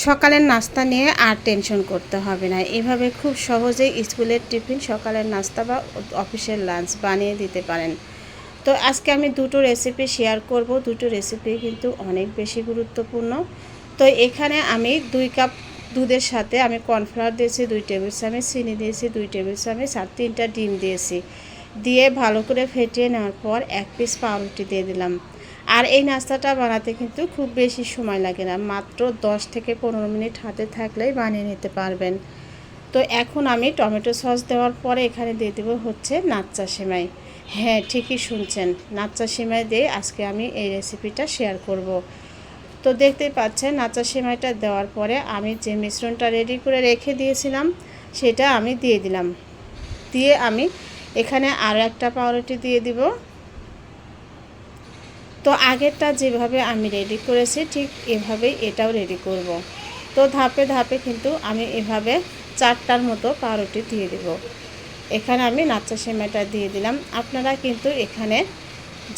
সকালের নাস্তা নিয়ে আর টেনশন করতে হবে না। এভাবে খুব সহজেই স্কুলের টিফিন, সকালের নাস্তা বা অফিসের লাঞ্চ বানিয়ে দিতে পারেন। তো আজকে আমি দুটো রেসিপি শেয়ার করব। দুটো রেসিপি কিন্তু অনেক বেশি গুরুত্বপূর্ণ। তো এখানে আমি 2 কাপ দুধের সাথে আমি কর্নফ্লাওয়ার দিয়েছি 2 টেবিল চামচ, চিনি দিয়েছি 2 টেবিল চামচ আর 3টা ডিম দিয়েছি। দিয়ে ভালো করে ফেটিয়ে নেওয়ার পর 1 পিস পাউরুটি দিয়ে দিলাম। আর এই নাস্তাটা বানাতে কিন্তু খুব বেশি সময় লাগে না, মাত্র 10 থেকে 15 মিনিট হাতে থাকলেই বানিয়ে নিতে পারবেন। তো এখন আমি টমেটো সস দেওয়ার পরে এখানে দিয়ে দেবো হচ্ছে নাচ্চা সেমাই। হ্যাঁ, ঠিকই শুনছেন, নাচ্চা সেমাই দিয়ে আজকে আমি এই রেসিপিটা শেয়ার করব। তো দেখতেই পাচ্ছেন নাচ্চা সেমাইটা দেওয়ার পরে আমি যে মিশ্রণটা রেডি করে রেখে দিয়েছিলাম সেটা আমি দিয়ে দিলাম। দিয়ে আমি এখানে আরও একটা পাউরুটি দিয়ে দিব। তো আগেরটা যেভাবে আমি রেডি করেছি ঠিক এভাবেই এটাও রেডি করব। তো ধাপে ধাপে কিন্তু আমি এভাবে 4টার মতো পাউরুটি দিয়ে দেব। এখানে আমি নাচ্চা সেমাইটা দিয়ে দিলাম। আপনারা কিন্তু এখানে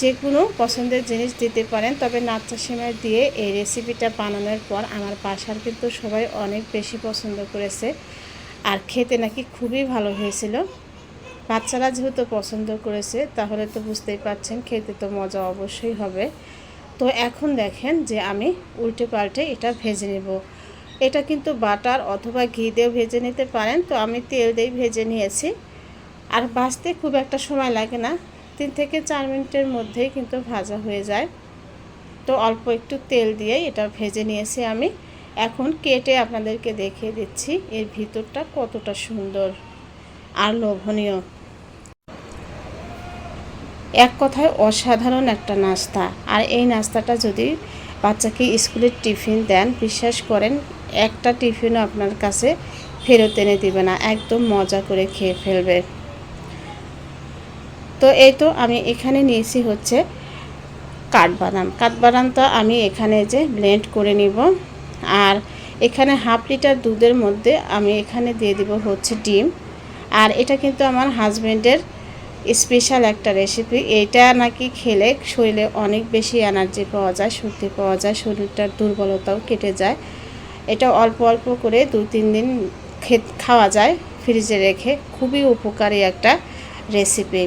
যে কোনো পছন্দের জিনিস দিতে পারেন, তবে নাচ্চা সেমাই দিয়ে এই রেসিপিটা বানানোর পর আমার বাসার কিন্তু সবাই অনেক বেশি পছন্দ করেছে আর খেতে নাকি খুবই ভালো হয়েছিল। বাচ্চারা যেহেতু পছন্দ করেছে তাহলে তো বুঝতেই পারছেন খেতে তো মজা অবশ্যই হবে। তো এখন দেখেন যে আমি উল্টে পাল্টে এটা ভেজে নেব। এটা কিন্তু বাটার অথবা ঘি দিয়েও ভেজে নিতে পারেন। তো আমি তেল দিয়ে ভেজে নিয়েছি। আর ভাজতে খুব একটা সময় লাগে না, 3 থেকে 4 মিনিটের মধ্যেই কিন্তু ভাজা হয়ে যায়। তো অল্প একটু তেল দিয়ে এটা ভেজে নিয়েছি আমি। এখন কেটে আপনাদেরকে দেখিয়ে দিচ্ছি এর ভিতরটা কতটা সুন্দর আর লোভনীয়। এক কথায় অসাধারণ একটা নাস্তা। আর এই নাস্তাটা যদি বাচ্চাকে স্কুলের টিফিন দেন, বিশ্বাস করেন একটা টিফিনও আপনার কাছে ফেরত এনে দিবে না, একদম মজা করে খেয়ে ফেলবে। তো এই তো আমি এখানে নিয়েছি হচ্ছে কাঠবাদাম। কাঠবাদামটা আমি এখানে যে ব্লেন্ড করে নিব। আর এখানে হাফ লিটার দুধের মধ্যে আমি এখানে দিয়ে দিব হচ্ছে ডিম। আর এটা কিন্তু আমার হাজব্যান্ডের স্পেশাল একটা রেসিপি। এইটা নাকি খেলে শরীরে অনেক বেশি এনার্জি পাওয়া যায়, শক্তি পাওয়া যায়, শরীরটার দুর্বলতাও কেটে যায়। এটা অল্প অল্প করে 2-3 দিন খাওয়া যায় ফ্রিজে রেখে। খুবই উপকারী একটা রেসিপি,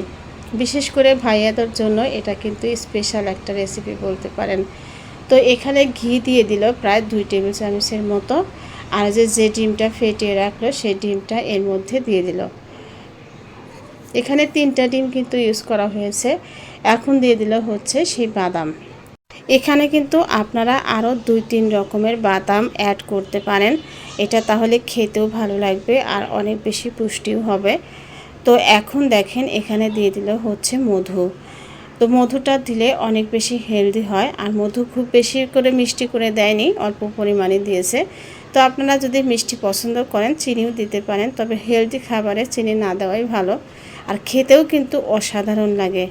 বিশেষ করে ভাইয়াদের জন্য এটা কিন্তু স্পেশাল একটা রেসিপি বলতে পারেন। তো এখানে ঘি দিয়ে দিল প্রায় 2 টেবিল চামচের মতো। আর যে ডিমটা ফেটিয়ে রাখলো সেই ডিমটা এর মধ্যে দিয়ে দিল। এখানে 3টা ডিম কিন্তু ইউজ করা হয়েছে। এখন দিয়ে দিল হচ্ছে সেই বাদাম। এখানে কিন্তু আপনারা আরও 2-3 রকমের বাদাম অ্যাড করতে পারেন। এটা তাহলে খেতেও ভালো লাগবে আর অনেক বেশি পুষ্টিও হবে। তো এখন দেখেন এখানে দিয়ে দিল হচ্ছে মধু। তো মধুটা দিলে অনেক বেশি হেলদি হয়। আর মধু খুব বেশি করে মিষ্টি করে দেয়নি, অল্প পরিমাণে দিয়েছে। তো আপনারা যদি মিষ্টি পছন্দ করেন চিনিও দিতে পারেন, তবে হেলদি খাবারে চিনি না দেওয়াই ভালো। আর খেতেও কিন্তু অসাধারণ লাগে।